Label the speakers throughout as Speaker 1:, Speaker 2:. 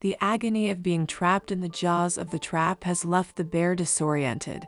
Speaker 1: The agony of being trapped in the jaws of the trap has left the bear disoriented.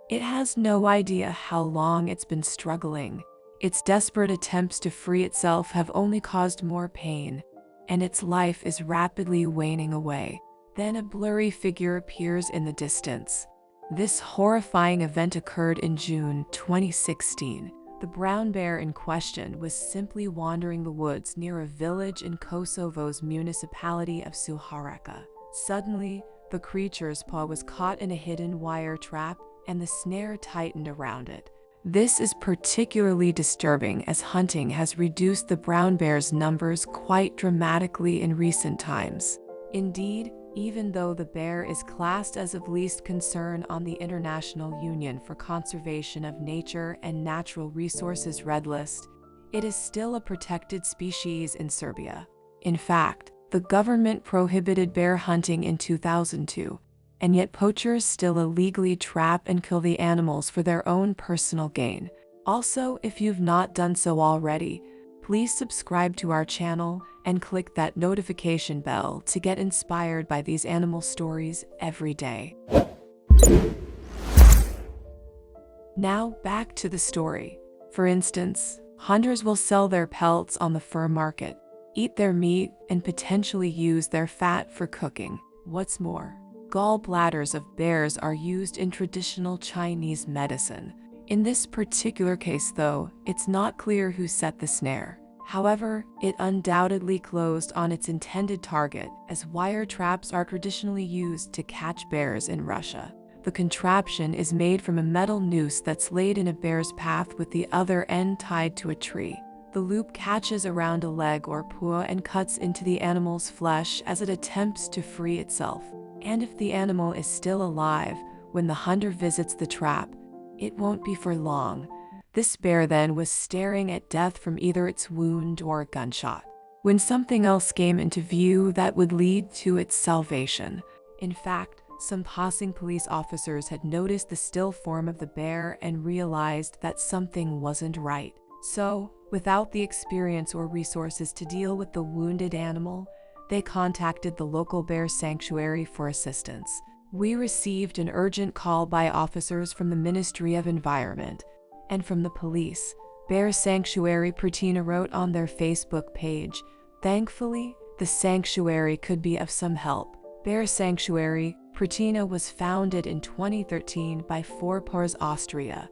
Speaker 1: It has no idea how long it's been struggling. Its desperate attempts to free itself have only caused more pain, and its life is rapidly waning away. Then a blurry figure appears in the distance. This horrifying event occurred in June 2016. The brown bear in question was simply wandering the woods near a village in Kosovo's municipality of Suhareka. Suddenly, the creature's paw was caught in a hidden wire trap, and the snare tightened around it. This is particularly disturbing as hunting has reduced the brown bear's numbers quite dramatically in recent times. Indeed, even though the bear is classed as of least concern on the International Union for Conservation of Nature and Natural Resources Red List, it is still a protected species in Serbia. In fact, the government prohibited bear hunting in 2002, and yet poachers still illegally trap and kill the animals for their own personal gain. Also, if you've not done so already, please subscribe to our channel and click that notification bell to get inspired by these animal stories every day. Now back to the story. For instance, hunters will sell their pelts on the fur market, eat their meat, and potentially use their fat for cooking. What's more, gallbladders of bears are used in traditional Chinese medicine. In this particular case, though, it's not clear who set the snare. However, it undoubtedly closed on its intended target, as wire traps are traditionally used to catch bears in Russia. The contraption is made from a metal noose that's laid in a bear's path with the other end tied to a tree. The loop catches around a leg or paw and cuts into the animal's flesh as it attempts to free itself. And if the animal is still alive when the hunter visits the trap, it won't be for long. This bear then was staring at death from either its wound or a gunshot, when something else came into view that would lead to its salvation. In fact, some passing police officers had noticed the still form of the bear and realized that something wasn't right. So, without the experience or resources to deal with the wounded animal, they contacted the local bear sanctuary for assistance. We received an urgent call by officers from the Ministry of Environment and from the police. Bear Sanctuary Pristina wrote on their Facebook page, "Thankfully, the sanctuary could be of some help." Bear Sanctuary Pristina was founded in 2013 by Forpars Austria,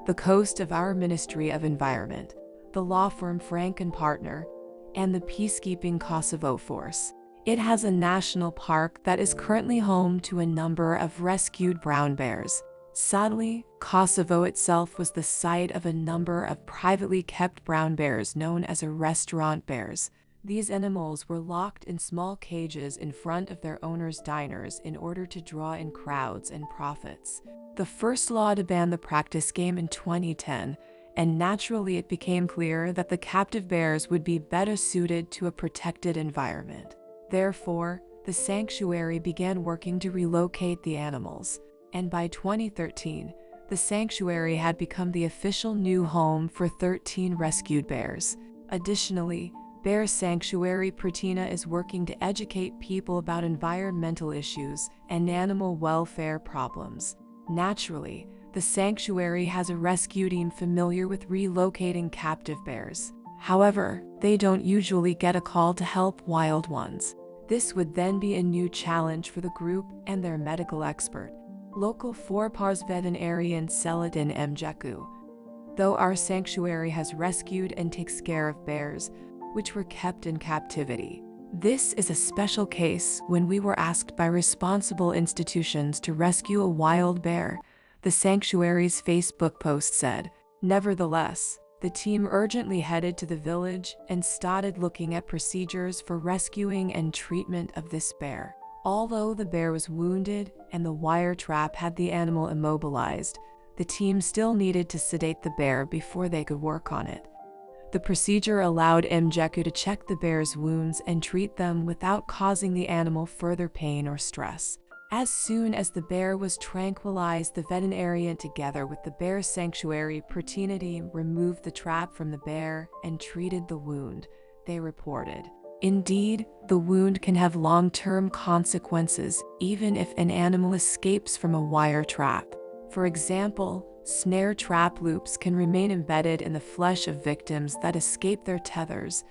Speaker 1: the host of our Ministry of Environment, the law firm Frank & Partner, and the peacekeeping Kosovo force. It has a national park that is currently home to a number of rescued brown bears. Sadly, Kosovo itself was the site of a number of privately kept brown bears known as restaurant bears. These animals were locked in small cages in front of their owners' diners in order to draw in crowds and profits. The first law to ban the practice came in 2010, and naturally it became clear that the captive bears would be better suited to a protected environment. Therefore, the sanctuary began working to relocate the animals, and by 2013, the sanctuary had become the official new home for 13 rescued bears. Additionally, Bear Sanctuary Pristina is working to educate people about environmental issues and animal welfare problems. Naturally, the sanctuary has a rescue team familiar with relocating captive bears. However, they don't usually get a call to help wild ones. This would then be a new challenge for the group and their medical expert, local Forpars veterinarian Selahattin Mjeku. Though our sanctuary has rescued and takes care of bears, which were kept in captivity. This is a special case when we were asked by responsible institutions to rescue a wild bear, the sanctuary's Facebook post said. Nevertheless, the team urgently headed to the village and started looking at procedures for rescuing and treatment of this bear. Although the bear was wounded and the wire trap had the animal immobilized, the team still needed to sedate the bear before they could work on it. The procedure allowed Mjeku to check the bear's wounds and treat them without causing the animal further pain or stress. As soon as the bear was tranquilized, the veterinarian together with the Bear Sanctuary Pristina team removed the trap from the bear and treated the wound, they reported. Indeed, the wound can have long-term consequences even if an animal escapes from a wire trap. For example, snare trap loops can remain embedded in the flesh of victims that escape their tethers,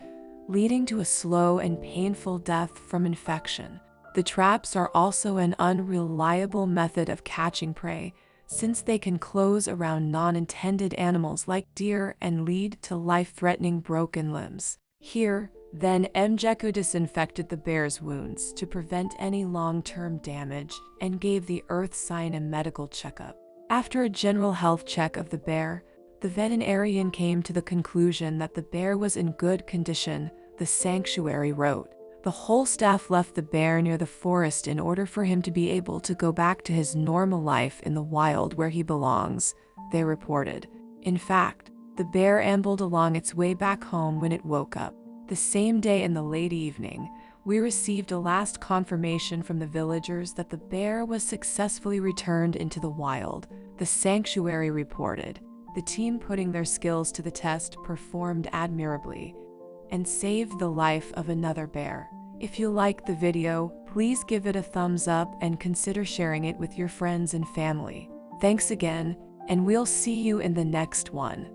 Speaker 1: leading to a slow and painful death from infection. The traps are also an unreliable method of catching prey, since they can close around non-intended animals like deer and lead to life-threatening broken limbs. Here, then, Mjeku disinfected the bear's wounds to prevent any long-term damage and gave the earth sign a medical checkup. After a general health check of the bear, the veterinarian came to the conclusion that the bear was in good condition, the sanctuary wrote. The whole staff left the bear near the forest in order for him to be able to go back to his normal life in the wild where he belongs, they reported. In fact, the bear ambled along its way back home when it woke up. The same day in the late evening, we received a last confirmation from the villagers that the bear was successfully returned into the wild, the sanctuary reported. The team putting their skills to the test performed admirably and saved the life of another bear. If you liked the video, please give it a thumbs up and consider sharing it with your friends and family. Thanks again, and we'll see you in the next one.